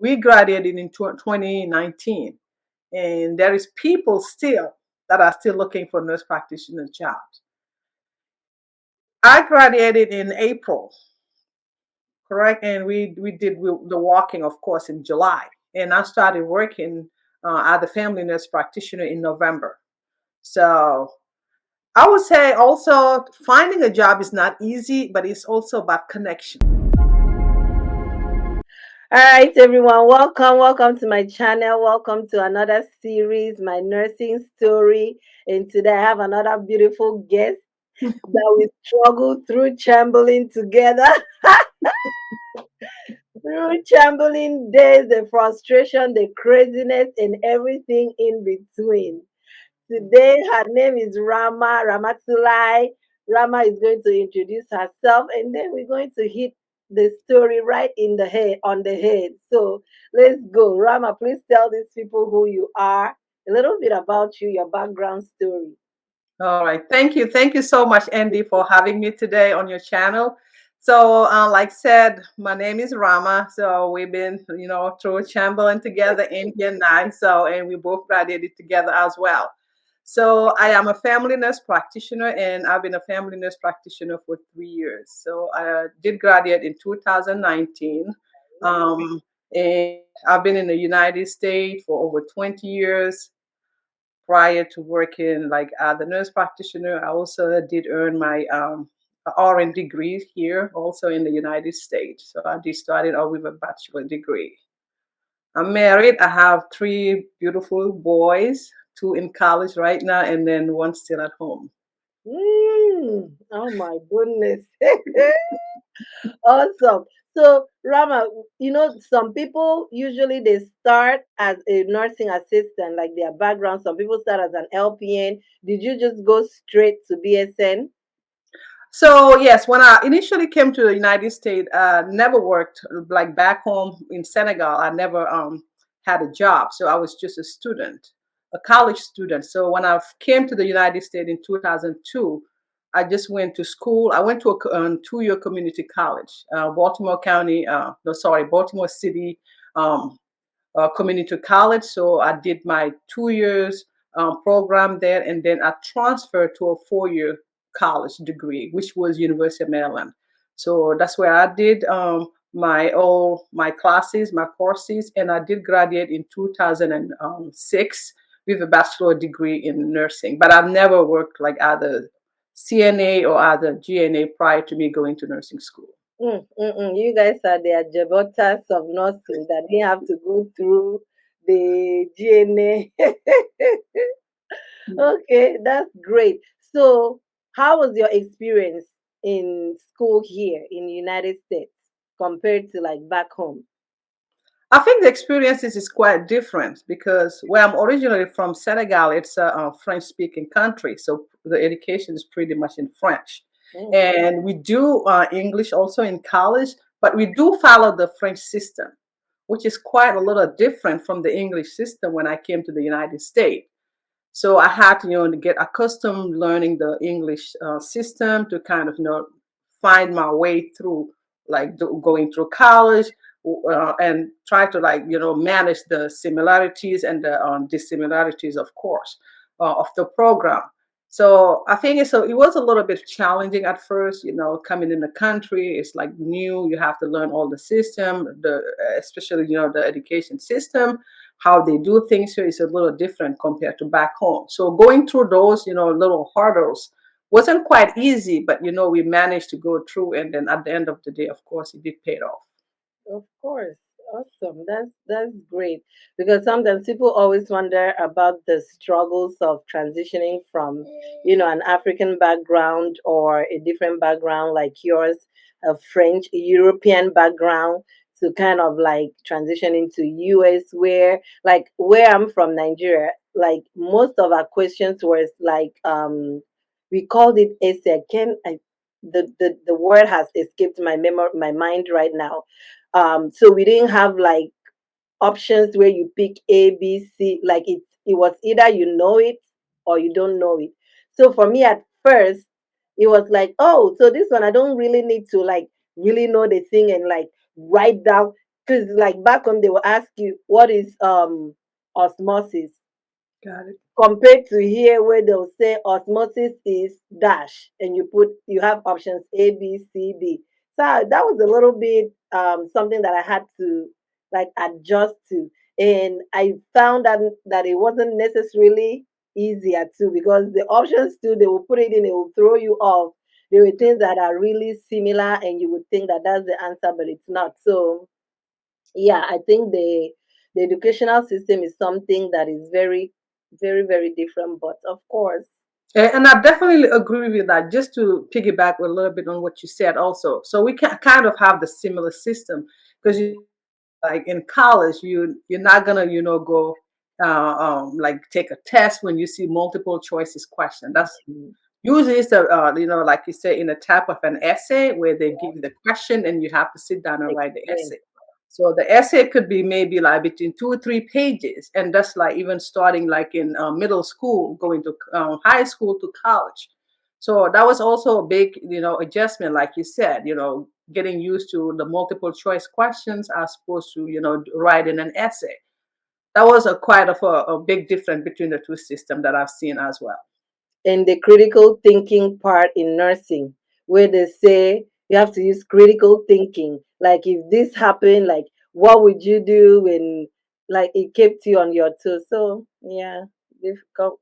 We graduated in 2019, and there is people still that are still looking for nurse practitioner jobs. I graduated in April, correct? And we did the walking, of course, in July. And I started working as a family nurse practitioner in November. So I would say also finding a job is not easy, but it's also about connection. All right, everyone, welcome to my channel. Welcome to another series, my nursing story. And today I have another beautiful guest that we struggled through Chamberlain together, through Chamberlain days, the frustration, the craziness, and everything in between. Today, her name is Rama Ramatulai. Rama is going to introduce herself, and then we're going to hit the story right in the head, on the head. So let's go. Rama, please tell these people who you are, a little bit about you, your background story. All right. Thank you. Thank you so much, Andy, for having me today on your channel. So, like said, my name is Rama. So we've been, through Chamberlain together, Indy and I. So, and we both graduated together as well. So I am a family nurse practitioner, and I've been a family nurse practitioner for 3 years. So I did graduate in 2019. Um, and I've been in the United States for over 20 years prior to working like the nurse practitioner. I also did earn my RN degree here, also in the United States. So I did started out with a bachelor degree. I'm married. I have three beautiful boys, two in college right now, and then one still at home. Oh my goodness. Awesome. So, Rama, some people usually they start as a nursing assistant, like their background. Some people start as an LPN. Did you just go straight to BSN? So yes, when I initially came to the United States, never worked like back home in Senegal. I never had a job, so I was just a student, a college student. So when I came to the United States in 2002, I just went to school. I went to a 2-year community college, Baltimore County, no, sorry, Baltimore City community college. So I did my 2 years program there, and then I transferred to a 4-year college degree, which was University of Maryland. So that's where I did my classes, my courses, and I did graduate in 2006 with a bachelor degree in nursing. But I've never worked like either CNA or either GNA prior to me going to nursing school. You guys are the Ajabotas of nursing that didn't have to go through the GNA. Okay, that's great. So, how was your experience in school here in the United States compared to like back home? I think the experiences is quite different because where I'm originally from, Senegal, it's a French-speaking country, so the education is pretty much in French, Mm, and we do English also in college, but we do follow the French system, which is quite a little different from the English system when I came to the United States. So I had to, to get accustomed learning the English system to kind of, find my way through, like going through college, and try to like, manage the similarities and the dissimilarities, of course, of the program. So I think it was a little bit challenging at first, coming in the country. It's like new. You have to learn all the system, especially, the education system, how they do things here is a little different compared to back home. So going through those, little hurdles wasn't quite easy, but we managed to go through, and then at the end of the day, of course, it did pay off. of course. Awesome. That's great because sometimes people always wonder about the struggles of transitioning from, an African background or a different background like yours, a French European background to kind of like transition into US where I'm from Nigeria, like most of our questions was like we called it essay. The word has escaped my mind right now. So we didn't have like options where you pick A, B, C. Like it was either you know it or you don't know it. So for me at first, it was like, oh, so this one I don't really need to like really know the thing and like write down. because like back home they will ask you what is osmosis, Got it. compared to here where they'll say osmosis is dash, and you have options A, B, C, D. So that was a little bit something that I had to like adjust to, and I found that it wasn't necessarily easier too, because the options too, they will put it in, it will throw you off. There were things that are really similar and you would think that that's the answer, but it's not. So yeah, I think the educational system is something that is very, very, very different, but of course. And I definitely agree with that. Just to piggyback a little bit on what you said, also, so we can kind of have the similar system because like in college, you're not gonna go like take a test when you see multiple choices question. That's Mm, usually it's a like you say, in a type of an essay where they give you the question and you have to sit down and write the explain. essay. So the essay could be maybe like between 2 or 3 pages, and that's like even starting like in middle school, going to high school to college. So that was also a big adjustment, like you said, getting used to the multiple choice questions as opposed to writing an essay. That was a quite of a big difference between the two systems that I've seen as well. And the critical thinking part in nursing, where they say you have to use critical thinking. Like if this happened, like what would you do when like it kept you on your toes? So yeah,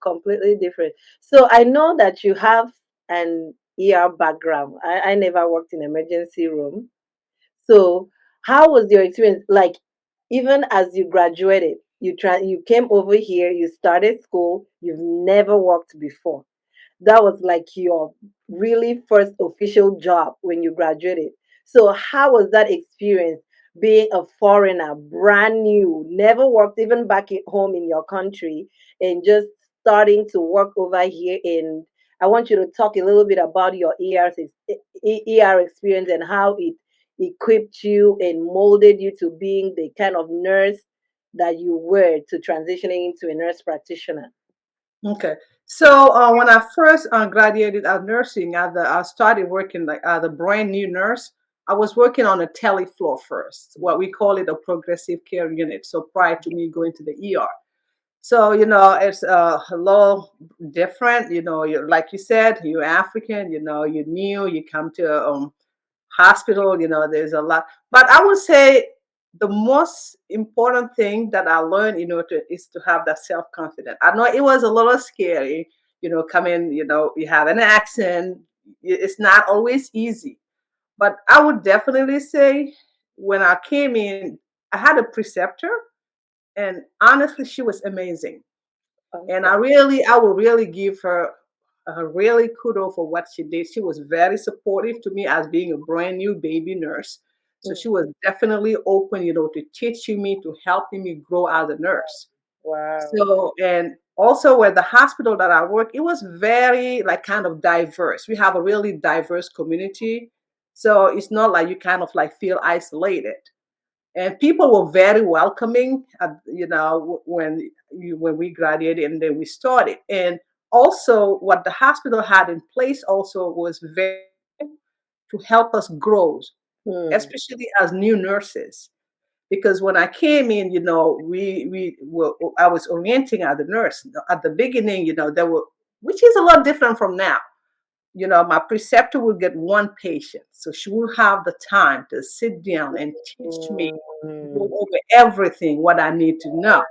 completely different. So I know that you have an ER background. I never worked in emergency room. So, how was your experience? Like, even as you graduated, you came over here, you started school, you've never worked before. That was like your really first official job when you graduated. So, how was that experience being a foreigner, brand new, never worked even back at home in your country, and just starting to work over here? And I want you to talk a little bit about your ER experience and how it equipped you and molded you to being the kind of nurse that you were, to transitioning into a nurse practitioner. Okay. So when I first graduated out nursing, I started working like as a brand new nurse. I was working on a tele floor first, what we call it a progressive care unit. So prior to me going to the ER. So, it's a little different. Like you said, you're African, you're new, you come to hospital, there's a lot. But I would say the most important thing that I learned, is to have that self confidence. I know it was a little scary, coming, you have an accent. It's not always easy. But I would definitely say when I came in, I had a preceptor, and honestly, she was amazing. And Awesome. I will really give her a really kudo for what she did. She was very supportive to me as being a brand new baby nurse. So Mm. she was definitely open, to teaching me, to helping me grow as a nurse. Wow. So, and also with the hospital that I work, it was very like kind of diverse. We have a really diverse community. So it's not like you kind of like feel isolated, and people were very welcoming when we graduated and then we started. And also what the hospital had in place also was very to help us grow, Hmm. especially as new nurses, because when I came in, we were I was orienting as a nurse at the beginning. There were, which is a lot different from now. My preceptor would get one patient, so she will have the time to sit down and teach me, go Mm. over everything what I need to know.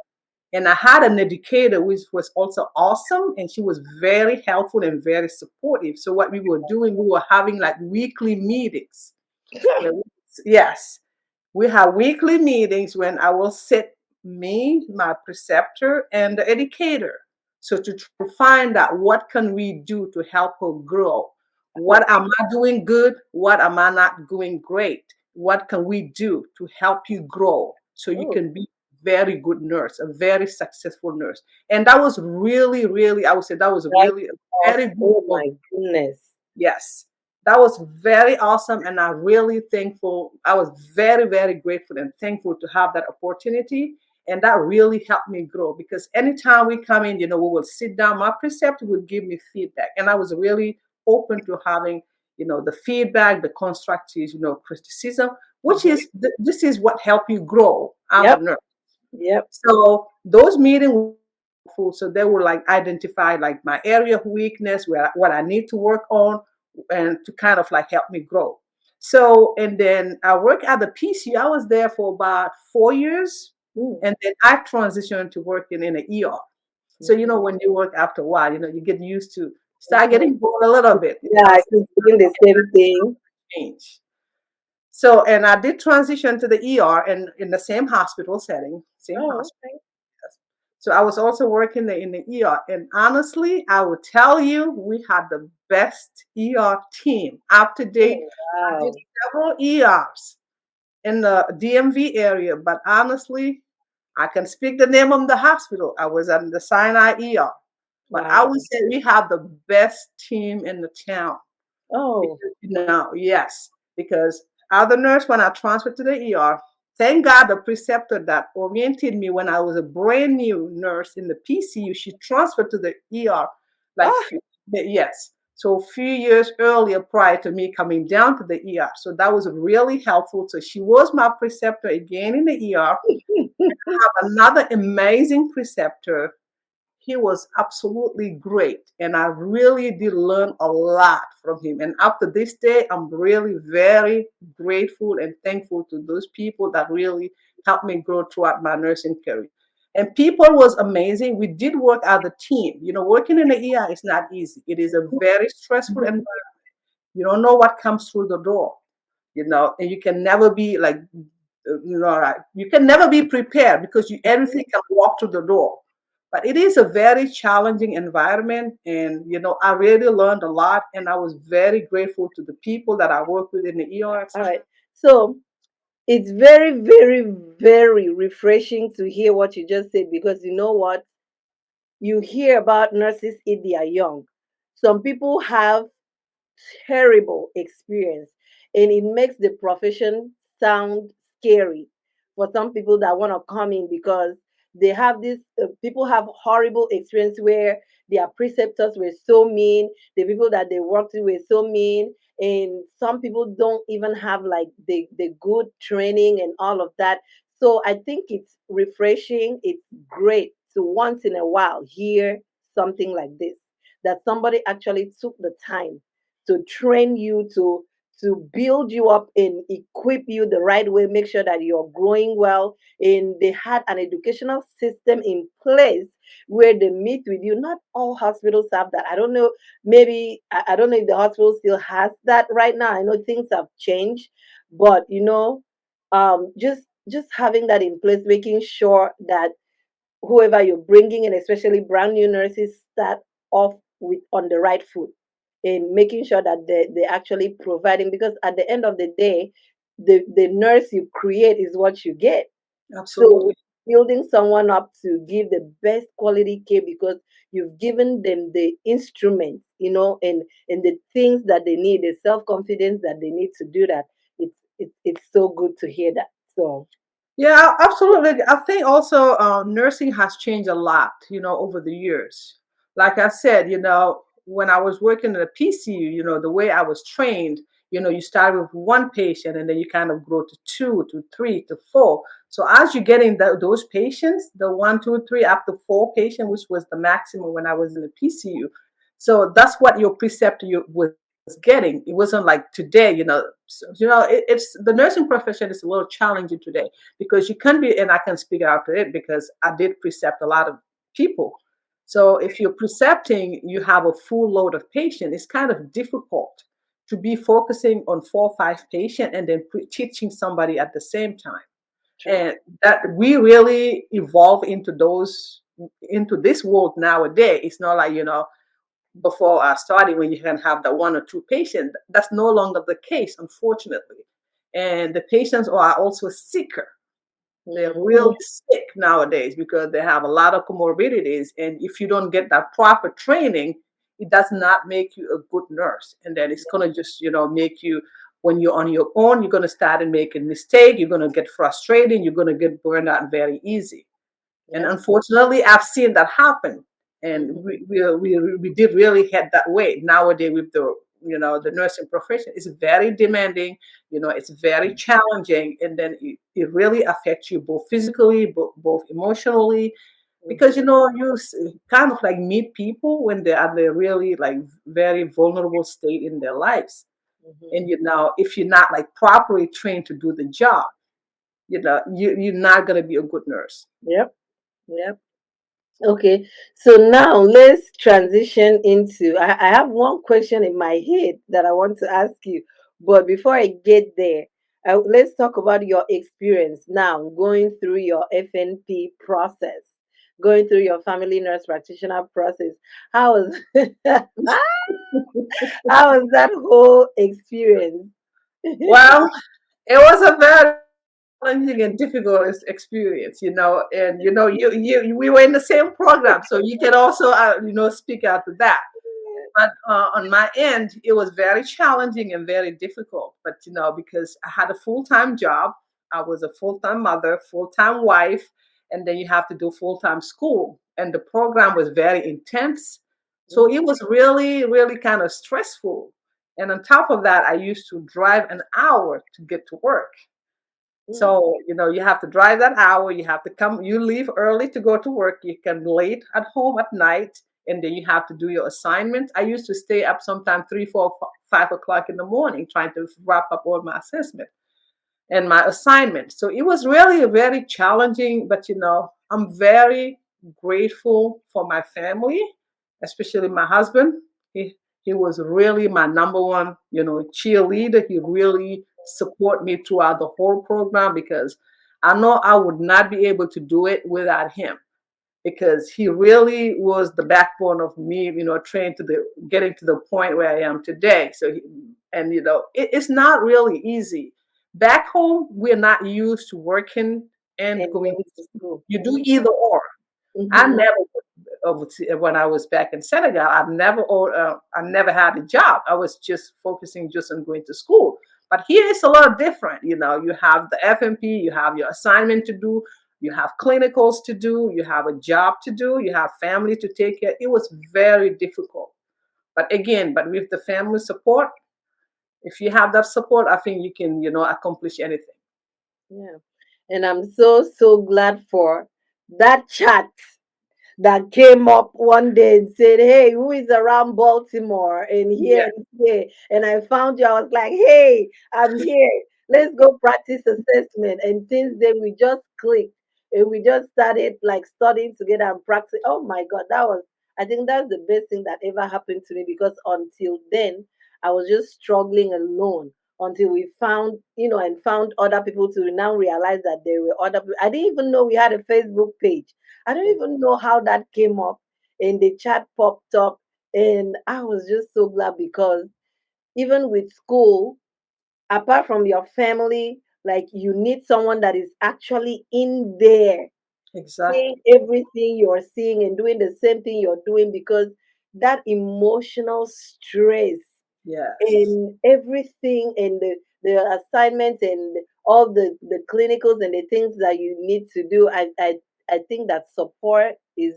And I had an educator which was also awesome, and she was very helpful and very supportive. So what we were doing, we were having like weekly meetings. Where yes, we have weekly meetings when I will sit, me, my preceptor, and the educator. So to try to find out what can we do to help her grow. What am I doing good? What am I not doing great? What can we do to help you grow so you Oh, can be a very good nurse, a very successful nurse? And that was really, really, I would say that was that really a was, very good oh work. my goodness. Yes, that was very awesome, and I'm really thankful. I was very, very grateful and thankful to have that opportunity, and that really helped me grow. Because anytime we come in, we will sit down. My preceptor would give me feedback, and I was really open to having, the feedback, the constructive, criticism, which is this is what help you grow as a Yep. nurse. Yep. So those meetings were helpful. So they would like identify like my area of weakness, where what I need to work on, and to kind of like help me grow. So and then I worked at the PCU. I was there for about 4 years, Mm. and then I transitioned to working in the ER. So when you work after a while, you get used to start Mhm. getting bored a little bit. Yeah, keep doing the same thing. Change. So and I did transition to the ER and in the same hospital setting, same Oh, hospital. okay. So I was also working in the ER. And honestly, I would tell you, we had the best ER team up to date. Oh, I did wow. several ERs in the DMV area, but honestly, I can speak the name of the hospital. I was at the Sinai ER. But I would Wow. say we have the best team in the town. Oh, Because, yes, because other nurse, when I transferred to the ER, thank God the preceptor that oriented me when I was a brand new nurse in the PCU, she transferred to the ER like ah, yes. So a few years earlier prior to me coming down to the ER. So that was really helpful. So she was my preceptor again in the ER. I have another amazing preceptor. He was absolutely great, and I really did learn a lot from him. And up to this day, I'm really very grateful and thankful to those people that really helped me grow throughout my nursing career. And people was amazing. We did work as a team. Working in the ER is not easy. It is a very stressful environment. You don't know what comes through the door, and you can never be like, right. You can never be prepared because anything can walk through the door. But it is a very challenging environment, and I really learned a lot, and I was very grateful to the people that I work with in the ERs. all right. So it's very, very, very refreshing to hear what you just said because you know what? You hear about nurses if they are young. Some people have terrible experience and it makes the profession sound scary for some people that want to come in because they have this people have horrible experience where their preceptors were so mean, the people that they worked with were so mean, and some people don't even have like the good training and all of that. So I think it's refreshing, it's great to once in a while hear something like this, that somebody actually took the time to train you, to build you up and equip you the right way, make sure that you're growing well. And they had an educational system in place where they meet with you. Not all hospitals have that. I don't know, maybe I don't know if the hospital still has that right now. I know things have changed, but just having that in place, making sure that whoever you're bringing in, especially brand new nurses, start off with on the right foot in making sure that they're actually providing, because at the end of the day, the nurse you create is what you get. So Absolutely. building someone up to give the best quality care because you've given them the instruments, and the things that they need, the self-confidence that they need to do that. It's so good to hear that. So Yeah, absolutely. I think also nursing has changed a lot, over the years. Like I said, when I was working in a PCU, the way I was trained, you start with one patient and then you kind of grow to two, to three, to four. So as you get in those patients, the one, two, three, up to four patient, which was the maximum when I was in the PCU. So that's what your preceptor was getting. It wasn't like today, So, it's the nursing profession is a little challenging today because you can be, and I can speak out to it because I did precept a lot of people. So if you're precepting, you have a full load of patients. It's kind of difficult to be focusing on 4 or 5 patients and then teaching somebody at the same time. true. And that we really evolve into this world nowadays. It's not like before I started when you can have the 1 or 2 patients. That's no longer the case, unfortunately. And the patients are also sicker. They're Mhm. real sick nowadays because they have a lot of comorbidities. And if you don't get that proper training, it does not make you a good nurse. And then it's going to just, make you, when you're on your own, you're going to start and making mistakes. You're going to get frustrated. You're going to get burned out very easy. And Yep. unfortunately, I've seen that happen. And Mhm. we did really head that way nowadays with the nursing profession is very demanding. It's very challenging, and then it really affects you both physically, both emotionally, because Mhm. kind of like meet people when they're at the really like very vulnerable state in their lives. Mhm. And if you're not like properly trained to do the job, you're not going to be a good nurse. Yep. Yep. Okay, so now let's transition into. I have one question in my head that I want to ask you, but before I get there, let's talk about your experience now going through your FNP process, going through your family nurse practitioner process. How was how was that whole experience? Well, it was a very challenging and difficult experience, and we were in the same program, so you can also speak out to that. But on my end, it was very challenging and very difficult. But because I had a full-time job, I was a full-time mother, full-time wife, and then you have to do full-time school, and the program was very intense. So it was really, really kind of stressful. And on top of that, I used to drive an hour to get to work. Mm, So, you have to drive that hour, you have to come, you leave early to go to work, you can late at home at night, and then you have to do your assignment. I used to stay up sometime 3, 4, 5 o'clock in the morning trying to wrap up all my assessment and my assignment. So it was really very challenging, but I'm very grateful for my family, especially my husband. He was really my number one, cheerleader. He really support me throughout the whole program because I know I would not be able to do it without him because he really was the backbone of me, trained to the getting to the point where I am today. So, and it's not really easy. Back home, we're not used to working and and going going to to school. school. You do either or. I Mhm. never, when I was back in Senegal, I never had a job. I was just focusing just on going to school. But here it's a lot different. You have the FMP, you have your assignment to do, you have clinicals to do, you have a job to do, you have family to take care. It was very difficult. But again, but with the family support, if you have that support, I think you can, accomplish anything. Yeah. And I'm so, so glad for that chat that came up one day and said, "Hey, who is around Baltimore and here Yeah. and here?" And I found you. I was like, "Hey, I'm here. Let's go practice assessment." And since then, we just clicked and we just started like studying together and practice. Oh my God, I think that's the best thing that ever happened to me because until then, I was just struggling alone until we found, and found other people to now realize that there were other people. I didn't even know we had a Facebook page. I don't even know how that came up and the chat popped up. And I was just so glad because even with school, apart from your family, like you need someone that is actually in there seeing Exactly. everything you're seeing and doing the same thing you're doing because that emotional stress Yes. in everything and the assignments and all the clinicals and the things that you need to do. I think that support is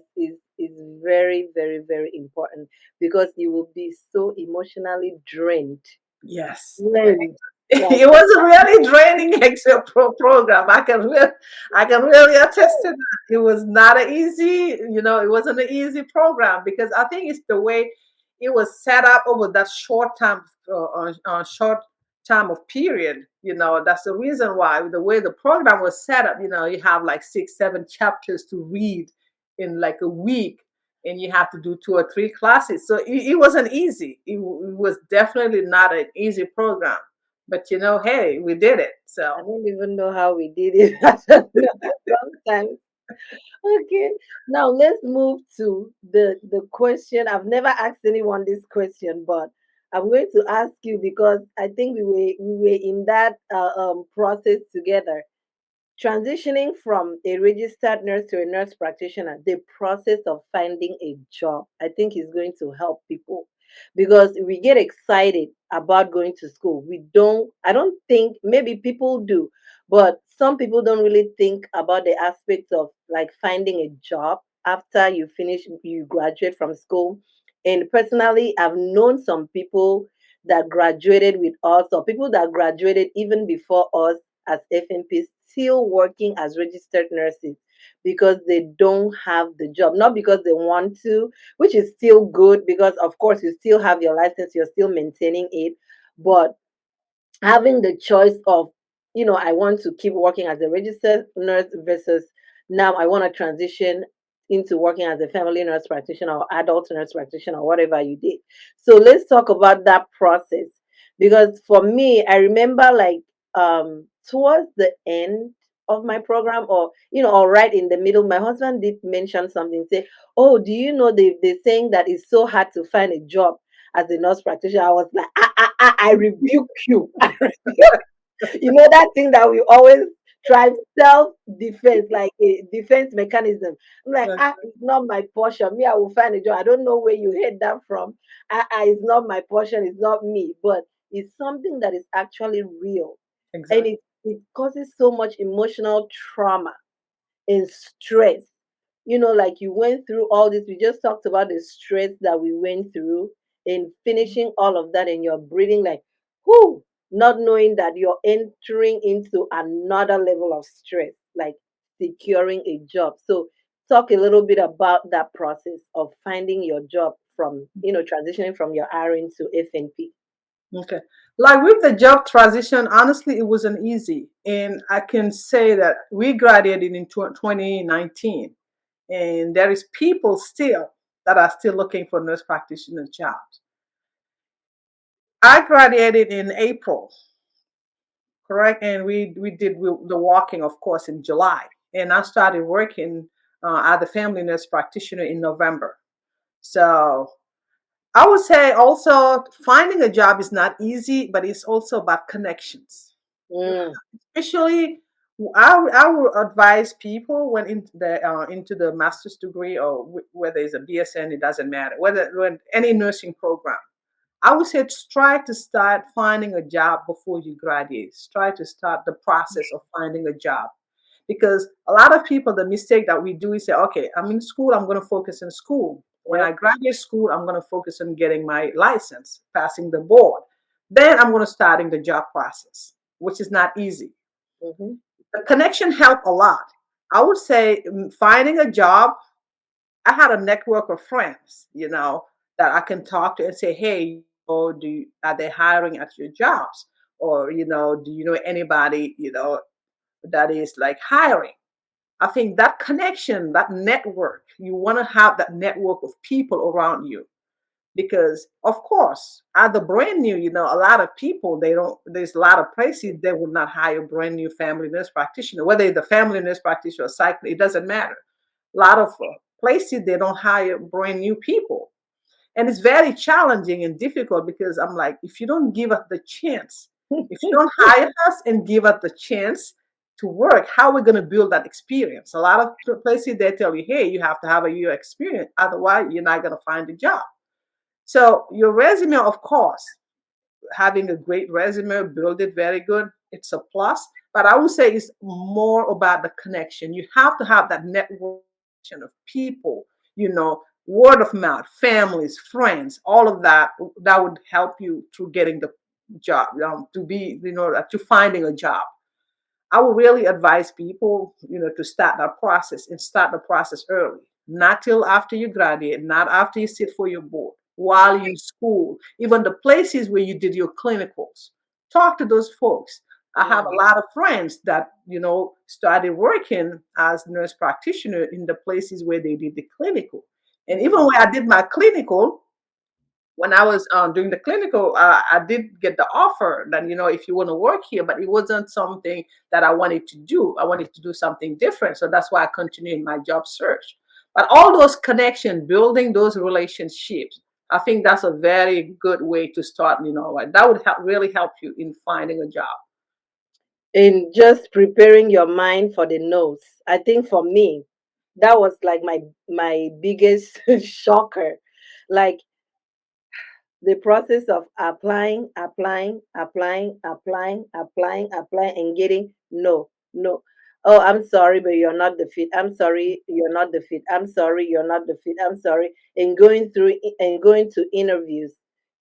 very, very, very important because you will be so emotionally drained. Yes. Drained. Like, It was a really draining Excel program. I can really attest to that. It was not an easy, it wasn't an easy program because I think it's the way it was set up over that short time of period. That's the reason why the way the program was set up. You have like 6, 7 chapters to read in like a week, and you have to do 2 or 3 classes. So it wasn't easy. It was definitely not an easy program. But hey, we did it. I So don't even know how we did it. I don't know. Sometimes. Okay, now let's move to the question. I've never asked anyone this question, but I'm going to ask you because I think we were in that process together. Transitioning from a registered nurse to a nurse practitioner, the process of finding a job, I think is going to help people because we get excited about going to school. I don't think maybe people do, but some people don't really think about the aspects of like finding a job after you graduate from school. And personally, I've known some people that graduated with us, or people that graduated even before us as FNPs, still working as registered nurses because they don't have the job, not because they want to, which is still good because, of course, you still have your license, you're still maintaining it, but having the choice of, I want to keep working as a registered nurse versus now I want to transition into working as a family nurse practitioner or adult nurse practitioner or whatever you did. So let's talk about that process, because for me, I remember like towards the end of my program, or or right in the middle, my husband did mention something, say, oh, do you know they're saying that it's so hard to find a job as a nurse practitioner. I was like, I rebuke you. That thing that we always try self defense, like a defense mechanism. I'm like, it's not my portion. Me, I will find a job. I don't know where you heard that from. It's not my portion. It's not me. But it's something that is actually real, and Exactly. it causes so much emotional trauma and stress. Like you went through all this. We just talked about the stress that we went through in finishing all of that, and you're breathing like, whoo, not knowing that you're entering into another level of stress, like securing a job. So, talk a little bit about that process of finding your job from, transitioning from your RN to FNP. Okay. Like with the job transition, honestly, it wasn't easy. And I can say that we graduated in 2019, and there is people still that are still looking for nurse practitioner jobs. I graduated in April, correct? And we did the walking, of course, in July. And I started working as a family nurse practitioner in November. So I would say also finding a job is not easy, but it's also about connections. Mm, Especially, I would advise people when into the master's degree or whether it's a BSN, it doesn't matter. Whether when any nursing program, I would say try to start finding a job before you graduate. Try to start the process of finding a job. Because a lot of people, the mistake that we do is say, okay, I'm in school, I'm going to focus in school. When I yep. graduate school, I'm going to focus on getting my license, passing the board. Then I'm going to starting the job process, which is not easy. Mm-hmm. The connection helped a lot. I would say finding a job, I had a network of friends, that I can talk to and say, hey, are they hiring at your jobs? Or, do you know anybody, that is like hiring? I think that connection, that network, you want to have that network of people around you because, of course, as the brand new, a lot of people, there's a lot of places they will not hire brand new family nurse practitioner, whether it's the family nurse practitioner or psych, it doesn't matter. A lot of places, they don't hire brand new people. And it's very challenging and difficult because I'm like, if you don't give us the chance, if you don't hire us and give us the chance to work, how are we going to build that experience? A lot of places they tell you, hey, you have to have a year experience, otherwise you're not going to find a job. So your resume, of course, having a great resume, build it very good. It's a plus. But I would say it's more about the connection. You have to have that network of people, word of mouth, families, friends, all of that. That would help you through getting the job, to be, to finding a job. I would really advise people, to start that process and start the process early, not till after you graduate, not after you sit for your board, while you're in school, even the places where you did your clinicals. Talk to those folks. I have a Mm, lot of friends that, started working as nurse practitioner in the places where they did the clinical. And even mm, when I did my clinical, when I was doing the clinical, I did get the offer that, if you want to work here, but it wasn't something that I wanted to do. I wanted to do something different. So that's why I continued my job search. But all those connections, building those relationships, I think that's a very good way to start. Like that would really help you in finding a job. in just preparing your mind for the no's. I think for me, that was like my biggest shocker. Like the process of applying, applying, applying, applying, applying, applying, and getting no, no. Oh, I'm sorry, but you're not the fit. I'm sorry, you're not the fit. I'm sorry, you're not the fit. I'm sorry. And going through and going to interviews,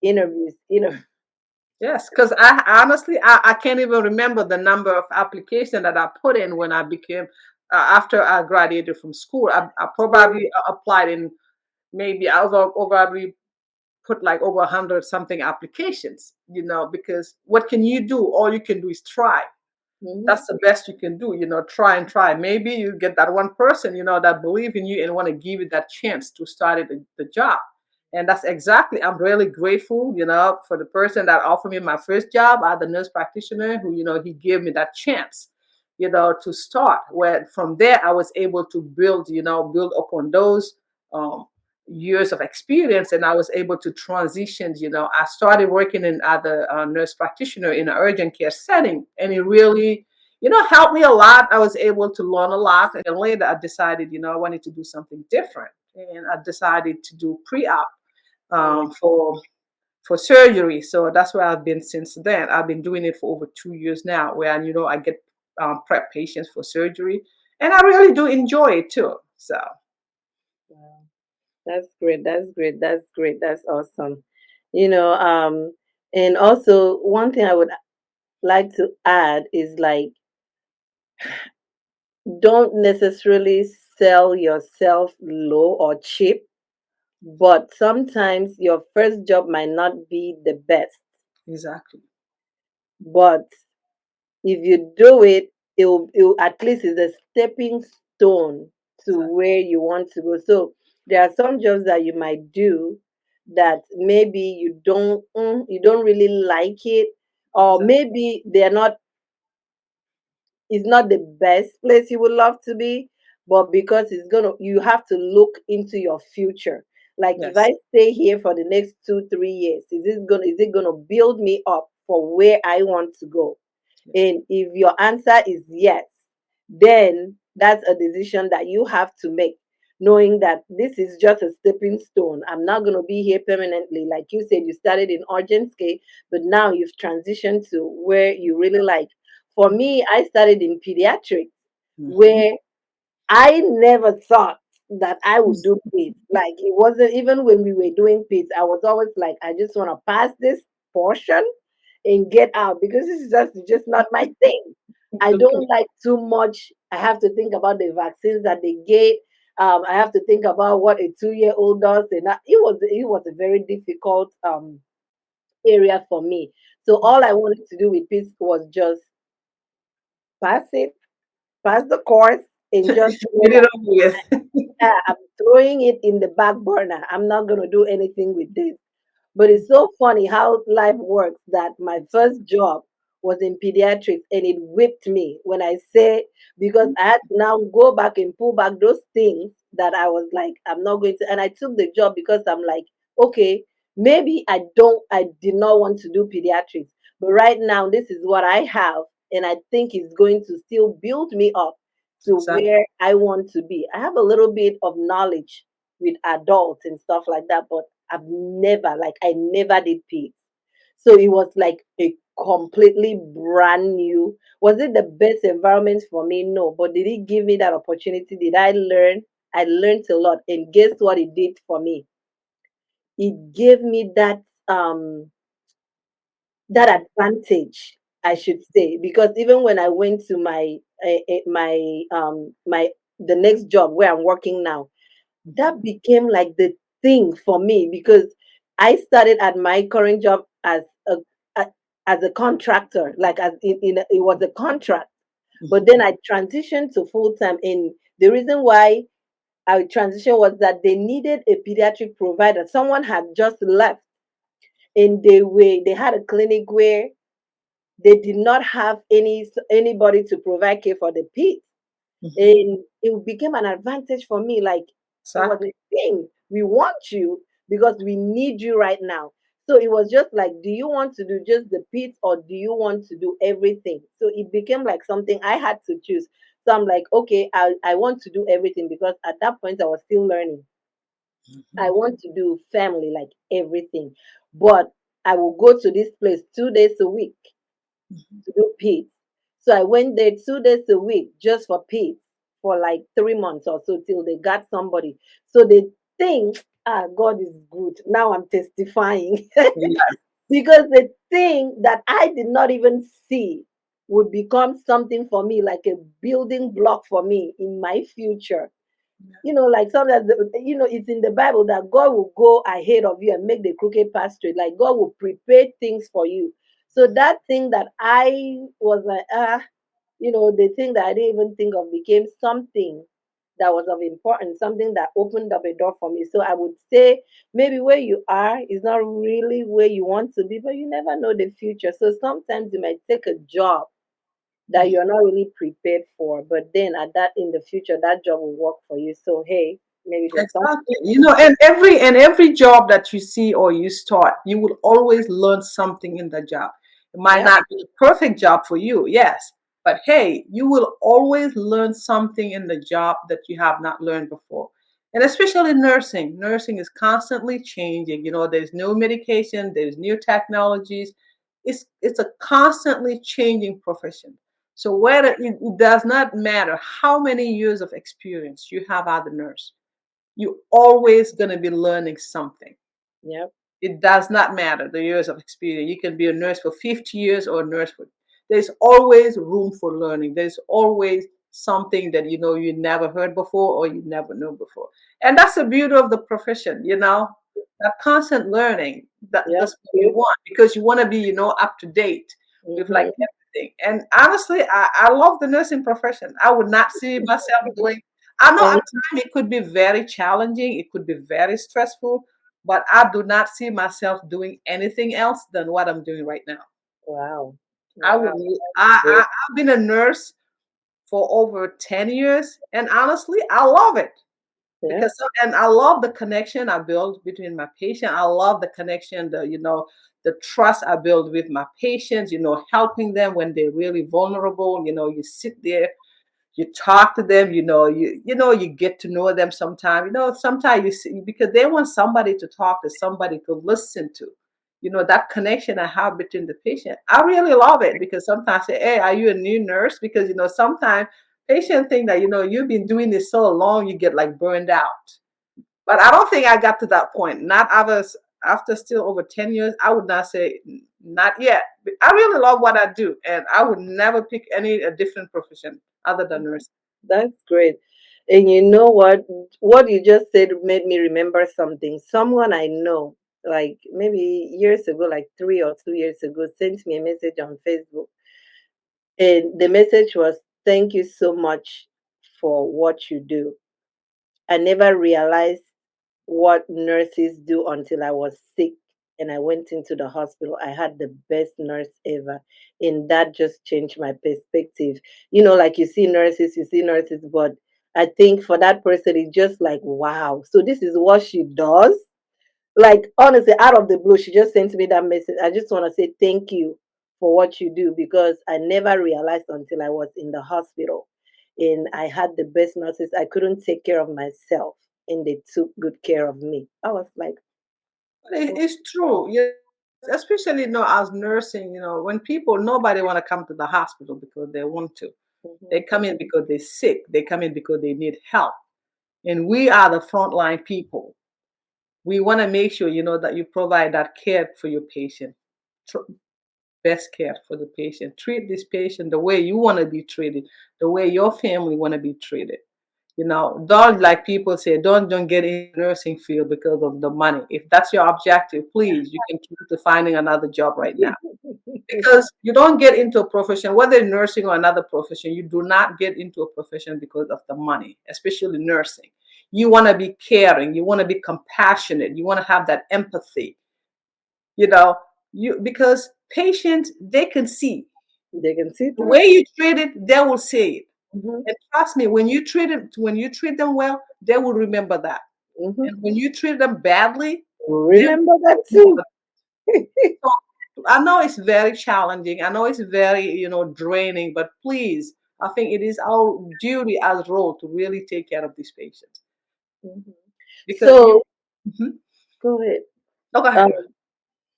interviews, interviews. Yes, because I honestly I can't even remember the number of application that I put in when I became after I graduated from school. I probably applied in maybe over put like over 100 something applications, because what can you do? All you can do is try. Mm-hmm. That's the best you can do, try and try. Maybe you get that one person, that believe in you and want to give you that chance to start the job. And that's exactly, I'm really grateful, for the person that offered me my first job as the nurse practitioner who, he gave me that chance, to start. Where from there I was able to build, build upon those um, years of experience, and I was able to transition. I started working in as a nurse practitioner in an urgent care setting, and it really, helped me a lot. I was able to learn a lot, and later I decided, I wanted to do something different, and I decided to do pre-op Mm. for surgery. So that's where I've been since then. I've been doing it for over 2 years now, where I get prep patients for surgery, and I really do enjoy it too. So Wow. That's great. That's great. That's great. That's awesome. You know, um, and also one thing I would like to add is like, don't necessarily sell yourself low or cheap, but sometimes your first job might not be the best. exactly, But if you do it, it'll at least is a stepping stone to exactly, where you want to go. So there are some jobs that you might do that maybe you don't really like it, or exactly. maybe they're not it's not the best place you would love to be, but because you have to look into your future. Like if Yes, I stay here for the next 2, 3 years, is it gonna build me up for where I want to go? yes, And if your answer is yes, then that's a decision that you have to make, knowing that this is just a stepping stone. I'm not going to be here permanently. Like you said, you started in urgent care, but now you've transitioned to where you really like. For me, I started in pediatrics, hmm where I never thought that I would do peds. Like it wasn't even when we were doing peds, I was always like, I just want to pass this portion and get out because this is just not my thing. I okay, don't like too much. I have to think about the vaccines that they get. I have to think about what a 2 year old does. And it was a very difficult area for me. So all I wanted to do with peace was just pass it, pass the course, and just get it over with. I'm throwing it in the back burner. I'm not gonna do anything with this. But it's so funny how life works that my first job was in pediatrics and it whipped me when I say, because I had to now go back and pull back those things that I was like, I'm not going to. And I took the job because I'm like, okay, maybe I did not want to do pediatrics. But right now, this is what I have. And I think it's going to still build me up to Exactly, where I want to be. I have a little bit of knowledge with adults and stuff like that, but I never did pigs. So it was like a completely brand new. Was it the best environment for me? No. But did it give me that opportunity? Did I learn? I learned a lot. And guess what it did for me? It gave me that advantage, I should say, because even when I went to my the next job where I'm working now, that became like the thing for me because I started at my current job a as a contractor, like it was a contract, but then I transitioned to full time. And the reason why I transitioned was that they needed a pediatric provider. Someone had just left, and they had a clinic where they did not have anybody to provide care for the peds, and it became an advantage for me. Like it was exactly, a thing. We want you because we need you right now. So it was just like, do you want to do just the pits or do you want to do everything? So it became like something I had to choose. So I'm like, okay, I want to do everything because at that point I was still learning. I want to do family, like everything. But I will go to this place 2 days a week to do peds. So I went there 2 days a week just for peds for like 3 months or so till they got somebody. So they think, God is good. Now I'm testifying. yes, because the thing that I did not even see would become something for me, like a building block for me in my future. Like sometimes, it's in the Bible that God will go ahead of you and make the crooked path straight. Like God will prepare things for you. So that thing that I was like, the thing that I didn't even think of became something that was of importance, something that opened up a door for me. So I would say maybe where you are is not really where you want to be, but you never know the future. So sometimes you might take a job that you're not really prepared for, but then at that in the future that job will work for you. So hey, maybe there's something. Exactly. And every job that you see or you start, you will always learn something in the job. It might Yeah, not be a perfect job for you, yes, but hey, you will always learn something in the job that you have not learned before. And especially nursing. Nursing is constantly changing. There's new medication, there's new technologies. It's a constantly changing profession. So whether it does not matter how many years of experience you have as a nurse, you're always going to be learning something. yep, It does not matter the years of experience. You can be a nurse for 50 years or a nurse for. There's always room for learning. There's always something that you never heard before or you never knew before. And that's the beauty of the profession. That constant learning. yep, That's what you good. want because you want to be up to date with like Mm-hmm. everything. And honestly, I love the nursing profession. I would not see myself doing. I know at And times it could be very challenging. It could be very stressful, but I do not see myself doing anything else than what I'm doing right now. wow, I would. wow, great. I've been a nurse for over 10 years, and honestly, I love it Yeah, and I love the connection I build between my patient. I love the connection, the trust I build with my patients. Helping them when they're really vulnerable. You sit there, you talk to them, you get to know them sometimes. Sometimes you see because they want somebody to talk to, somebody to listen to. That connection I have between the patient. I really love it because sometimes I say, hey, are you a new nurse? Because sometimes patients think that you've been doing this so long, you get like burned out. But I don't think I got to that point. Not after still over 10 years, I would not say not yet. But I really love what I do, and I would never pick any a different profession other than nursing. that's great. And you know what? What you just said made me remember something. Someone I know, like maybe years ago, like 3 or 2 years ago, sent me a message on Facebook. And the message was, "Thank you so much for what you do. I never realized what nurses do until I was sick and I went into the hospital. I had the best nurse ever. And that just changed my perspective. Like you see nurses, but I think for that person, it's just like, wow. So this is what she does. Like, honestly, out of the blue, she just sent me that message. I just want to say thank you for what you do because I never realized until I was in the hospital and I had the best nurses. I couldn't take care of myself and they took good care of me. I was like, But it's wow. true, especially as nursing. When people nobody want to come to the hospital because they want to. They Mhm. come in because they're sick. They come in because they need help, and we are the frontline people. We want to make sure that you provide that care for your patient. Best care for the patient. Treat this patient the way you want to be treated, the way your family want to be treated. Don't like people say, don't get in the nursing field because of the money. If that's your objective, please, you can keep to finding another job right now. Because you don't get into a profession, whether nursing or another profession, you do not get into a profession because of the money, especially nursing. You want to be caring, you want to be compassionate, you want to have that empathy, you know, because patients they can see They can see the through. way you treat it, they will say it. Hmm. And trust me, when you treat them well, they will remember that. Hmm. And when you treat them badly, they Remember that will remember. too. So I know it's very challenging. I know it's very, draining, but please, I think it is our duty as role to really take care of these patients Mhm. because So Mhm. go ahead. Oh, go Um, ahead.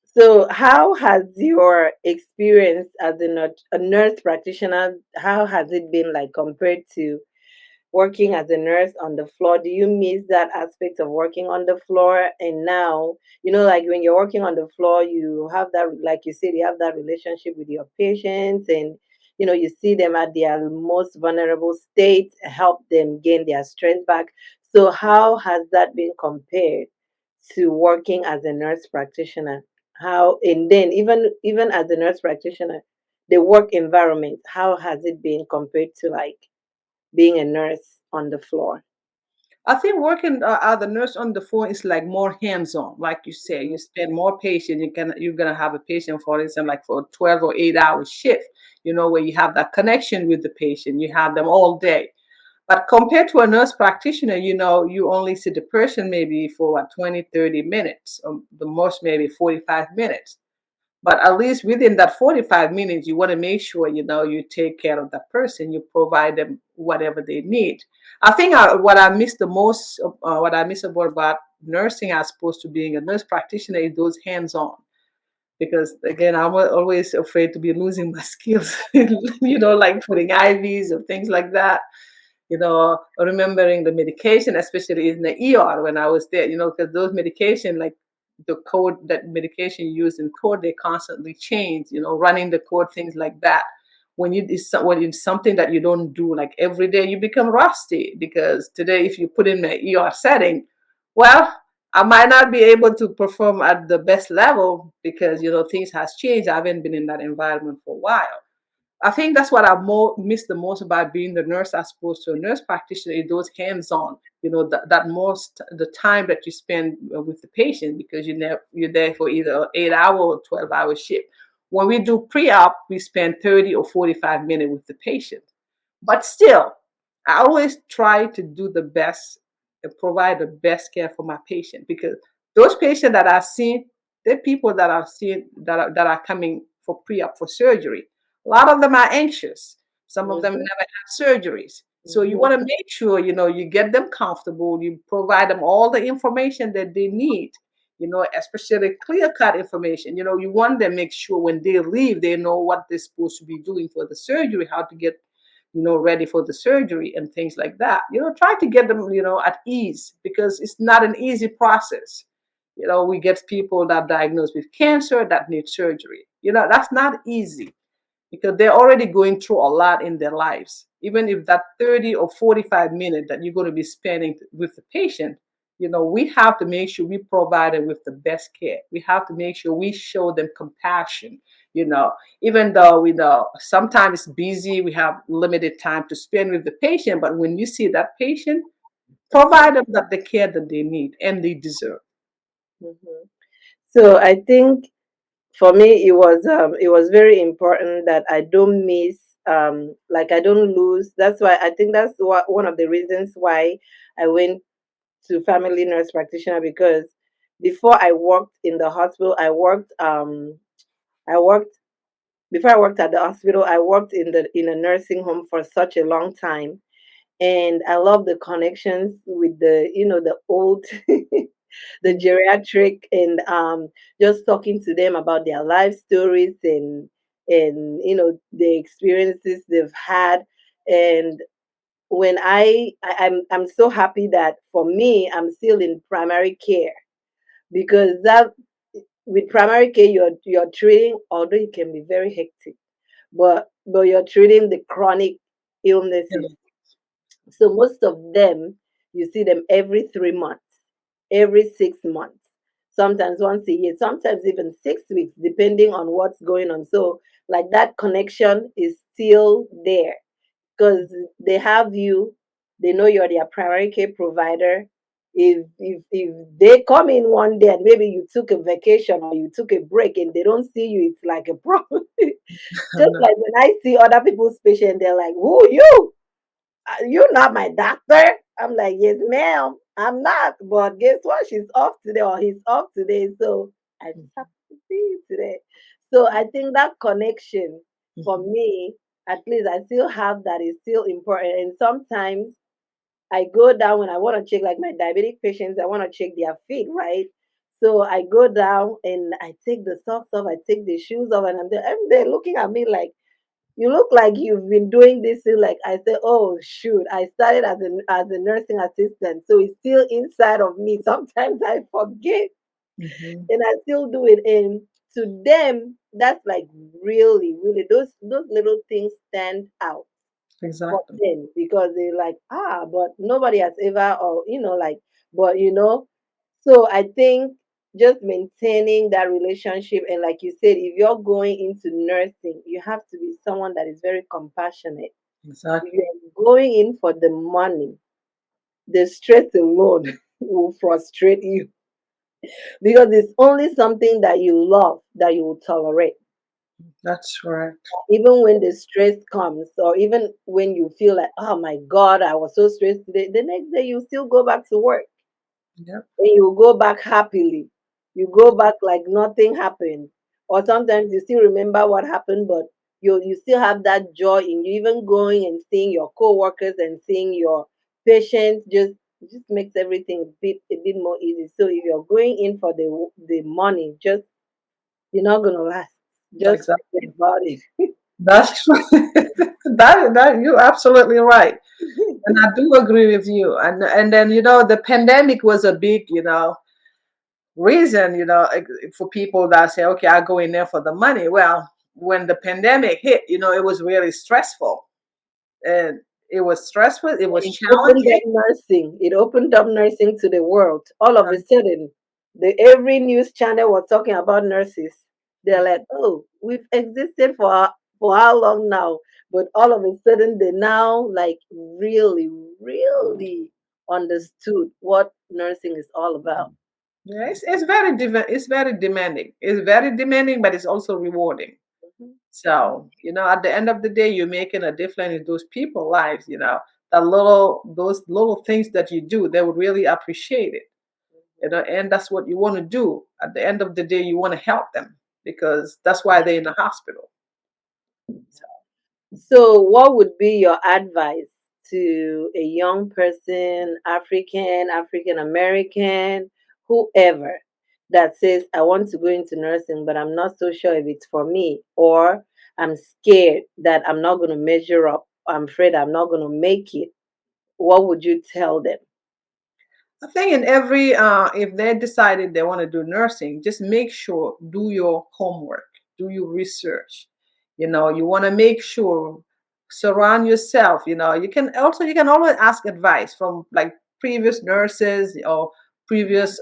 so how has your experience as a nurse practitioner, how has it been like compared to working as a nurse on the floor? Do you miss that aspect of working on the floor? And now, like when you're working on the floor, you have that, like you said, you have that relationship with your patients, and you see them at their most vulnerable state, help them gain their strength back. So how has that been compared to working as a nurse practitioner? How, and then even as a nurse practitioner, the work environment, how has it been compared to like being a nurse on the floor? I think working as a nurse on the phone is like more hands-on. Like you say, you spend more patient. You're gonna have a patient, for instance, like for a 12 or 8 hour shift. Where you have that connection with the patient. You have them all day. But compared to a nurse practitioner, you only see the person maybe for what, 20, 30 minutes, or the most maybe 45 minutes. But at least within that 45 minutes, you want to make sure, you take care of that person, you provide them whatever they need. I think what I miss the most, what I miss about nursing as opposed to being a nurse practitioner is those hands on. Because again, I'm always afraid to be losing my skills, like putting IVs or things like that, remembering the medication, especially in the ER when I was there, because those medication, like the code, that medication you use in code, they constantly change, running the code, things like that. When it's something that you don't do like every day, you become rusty because today, if you put in an ER setting, well, I might not be able to perform at the best level because, things has changed. I haven't been in that environment for a while. I think that's what I miss the most about being the nurse as opposed to a nurse practitioner is those hands-on. That most the time that you spend with the patient because you're there for either 8 hour or 12 hour shift. When we do pre-op, we spend 30 or 45 minutes with the patient. But still, I always try to do the best and provide the best care for my patient because those patients that I've seen, they're people that I've seen that are coming for pre-op for surgery. A lot of them are anxious. Some of them Mm-hmm. never had surgeries. So you Mm-hmm. want to make sure, you get them comfortable, you provide them all the information that they need, especially clear cut information. You want them to make sure when they leave, they know what they're supposed to be doing for the surgery, how to get, ready for the surgery and things like that. Try to get them, at ease because it's not an easy process. We get people that are diagnosed with cancer that need surgery. That's not easy because they're already going through a lot in their lives. Even if that 30 or 45 minutes that you're going to be spending with the patient, we have to make sure we provide them with the best care. We have to make sure we show them compassion, you know, even though we know sometimes it's busy, we have limited time to spend with the patient, but when you see that patient, provide them that the care that they need and they deserve. Mm-hmm. So I think for me it was very important that I don't miss, like I don't lose. That's why I think that's one of the reasons why I went to family nurse practitioner, because before I worked in the hospital, I worked before I worked at the hospital, I worked in a nursing home for such a long time, and I love the connections with the old the geriatric, and just talking to them about their life stories, and the experiences they've had. And when I'm so happy that for me I'm still in primary care, because that with primary care you're treating, although it can be very hectic, but you're treating the chronic You illnesses. know, So most of them, you see them every 3 months, every 6 months, sometimes once a year, sometimes even 6 weeks, depending on what's going on. So like that connection is still there, because they have you, they know you're their primary care provider. If they come in one day and maybe you took a vacation or you took a break and they don't see you, it's like a problem. Just no, like when I see other people's patients, they're like, "Who are you? You're not my doctor." I'm like, "Yes, ma'am, I'm not. But guess what? She's off today or he's off today. So I just have to see you today." So I think that connection for mhm. me, at least I still have that, is still important. And sometimes I go down when I want to check, like my diabetic patients, I want to check their feet, right? So I go down and I take the socks off, I take the shoes off, and they're looking at me like, you look like you've been doing this thing. Like I said, oh shoot, I started as a nursing assistant, so it's still inside of me. Sometimes I forget, Hmm. and I still do it. And to them, that's like really, really those little things stand out for Exactly. them because they're like, ah, but nobody has ever, or like, but so I think just maintaining that relationship, and like you said, if you're going into nursing, you have to be someone that is very compassionate. If Exactly. you're going in for the money, the stress alone will frustrate you because it's only something that you love that you will tolerate. That's correct. Even when the stress comes, or even when you feel like, oh my God, I was so stressed today, the next day you still go back to work Yep. and you go back happily. You go back like nothing happened. Or sometimes you still remember what happened, but you still have that joy in you. Even going and seeing your coworkers and seeing your patients just makes everything a bit more easy. So if you're going in for the money, just you're not gonna last. Just forget Exactly. about it. That's true. That you're absolutely right. And I do agree with you. And then the pandemic was a big reason for people that say, okay, I go in there for the money. Well, when the pandemic hit, it was really stressful, and it was stressful. It was It opened challenging. up nursing. It opened up nursing to the world. All of a sudden, every news channel was talking about nurses. They're like, "Oh, we've existed for how long now?" But all of a sudden, they now like really, really understood what nursing is all about. Yeah, it's very demanding. It's very demanding, but it's also rewarding. Mhm. So, at the end of the day, you're making a difference in those people's lives, those little things that you do, they would really appreciate it, and that's what you want to do. At the end of the day, you want to help them because that's why they're in the hospital. So, So, what would be your advice to a young person, African American, whoever, that says, I want to go into nursing, but I'm not so sure if it's for me, or I'm scared that I'm not going to measure up, I'm afraid I'm not going to make it? What would you tell them? I think in every if they decided they want to do nursing, just make sure do your homework, do your research. You want to make sure surround yourself. You can always ask advice from like previous nurses or previous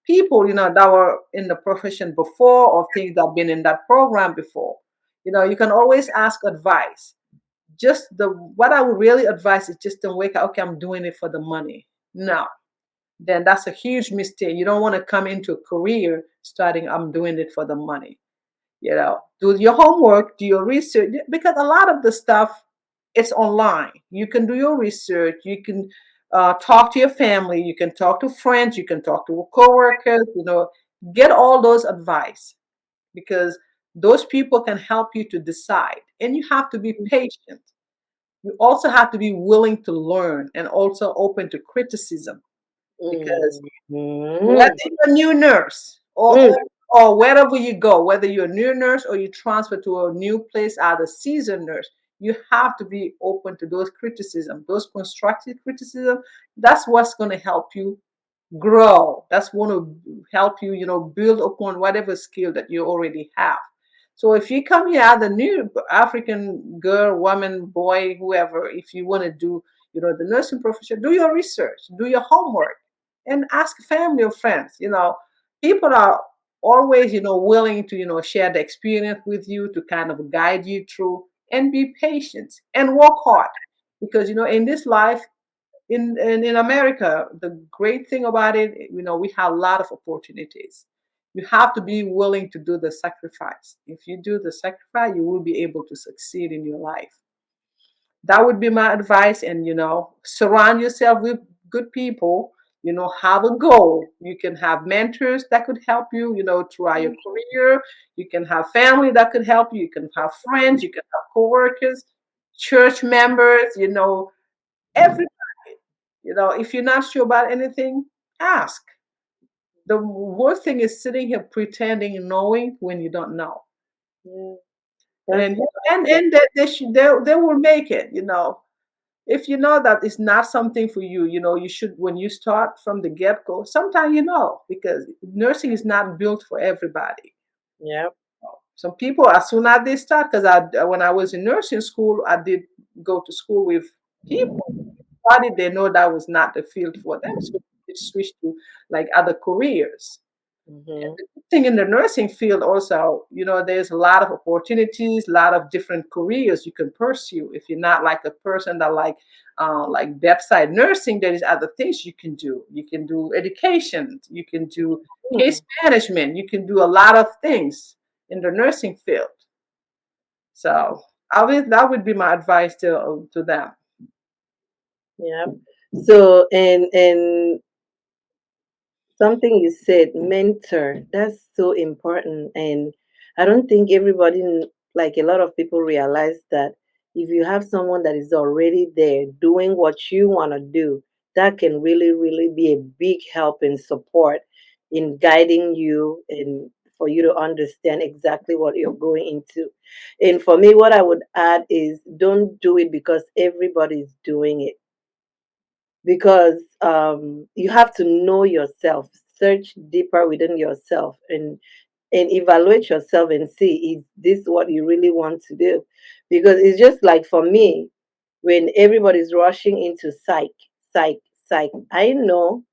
people that were in the profession before or things that have been in that program before. You can always ask advice. Just the what I would really advise is just don't wake up. Okay, I'm doing it for the money. No, then that's a huge mistake. You don't want to come into a career starting, I'm doing it for the money. Do your homework, do your research, because a lot of the stuff it's online. You can do your research. You can talk to your family. You can talk to friends. You can talk to coworkers. Get all those advice because those people can help you to decide. And you have to be patient. You also have to be willing to learn and also open to criticism because whether Mhm. you're a new nurse or Mm, wherever you go, whether you're a new nurse or you transfer to a new place as a seasoned nurse, you have to be open to those criticism, those constructive criticism. That's what's going to help you grow. That's going to help you, build upon whatever skill that you already have. So if you come here as a new African girl, woman, boy, whoever, if you want to do, the nursing profession, do your research, do your homework, and ask family or friends. People are always, willing to, share the experience with you to kind of guide you through and be patient and work hard. Because, in this life, in America, the great thing about it, we have a lot of opportunities. You have to be willing to do the sacrifice. If you do the sacrifice, you will be able to succeed in your life. That would be my advice. And surround yourself with good people. Have a goal. You can have mentors that could help you, throughout your career. You can have family that could help you. You can have friends. You can have coworkers, church members. Every if you're not sure about anything, ask. The worst thing is sitting here pretending and knowing when you don't know. yeah. That's and awesome. they will make it. If you know that it's not something for you, you should, when you start from the get-go, sometimes because nursing is not built for everybody. Yeah. Some people, as soon as they start, because when I was in nursing school, I did go to school with people. How did they know that was not the field for them? So they switched to like other careers. Mm-hmm. The good thing in the nursing field also, there's a lot of opportunities, a lot of different careers you can pursue. If you're not like a person that like bedside nursing, there is other things you can do. You can do education, you can do case management, you can do a lot of things in the nursing field. So that would be my advice to them. Yeah. So, and something you said, mentor, that's so important. And I don't think everybody, like a lot of people, realize that if you have someone that is already there doing what you want to do, that can really, really be a big help and support in guiding you and for you to understand exactly what you're going into. And for me, what I would add is don't do it because everybody's doing it, because you have to know yourself, search deeper within yourself, and evaluate yourself and see, is this what you really want to do? Because it's just like for me, when everybody's rushing into psych, psych, I know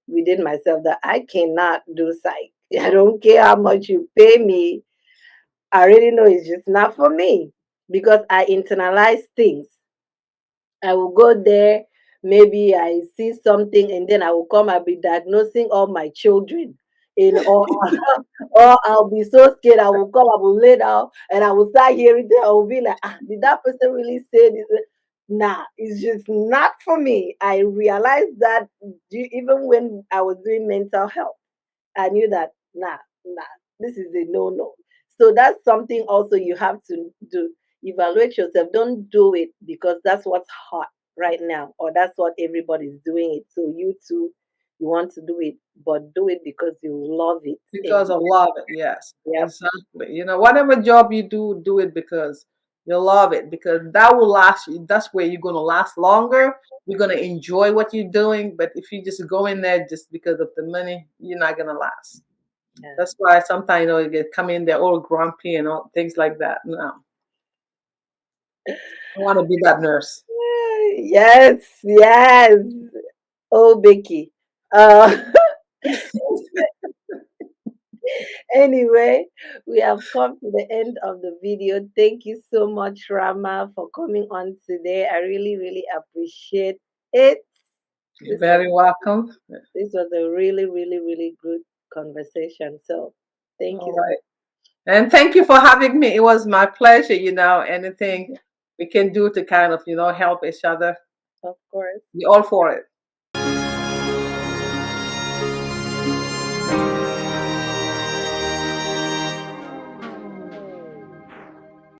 within myself that I cannot do psych. I don't care how much you pay me. I already know it's just not for me because I internalize things. I will go there, maybe I see something, and then I will come, I'll be diagnosing all my children. Or or I'll be so scared, I will come, I will lay down, and I will start hearing things. I will be like, did that person really say this? Nah, it's just not for me. I realized that even when I was doing mental health, I knew that nah, this is a no. So that's something also you have to do. Evaluate yourself. Don't do it because that's what's hot right now, or that's what everybody's doing it. So you too, you want to do it, but do it because you love it. Because And I love it, yes, yep, exactly. Whatever job you do it because you love it, because that will last you. That's where you're gonna last longer. You're gonna enjoy what you're doing. But if you just go in there just because of the money, you're not gonna last. yeah. That's why sometimes you get come in there all grumpy and all things like that. No, I want to be that nurse. Yes, yes. Oh, Becky. Uh, Anyway, we have come to the end of the video. Thank you so much, Rama, for coming on today. I really, really appreciate it. You're This was very welcome. this was a really, really, really good conversation. So thank All you. right. And thank you for having me. It was my pleasure. Anything we can do to kind of, help each other. Of course. We all for it.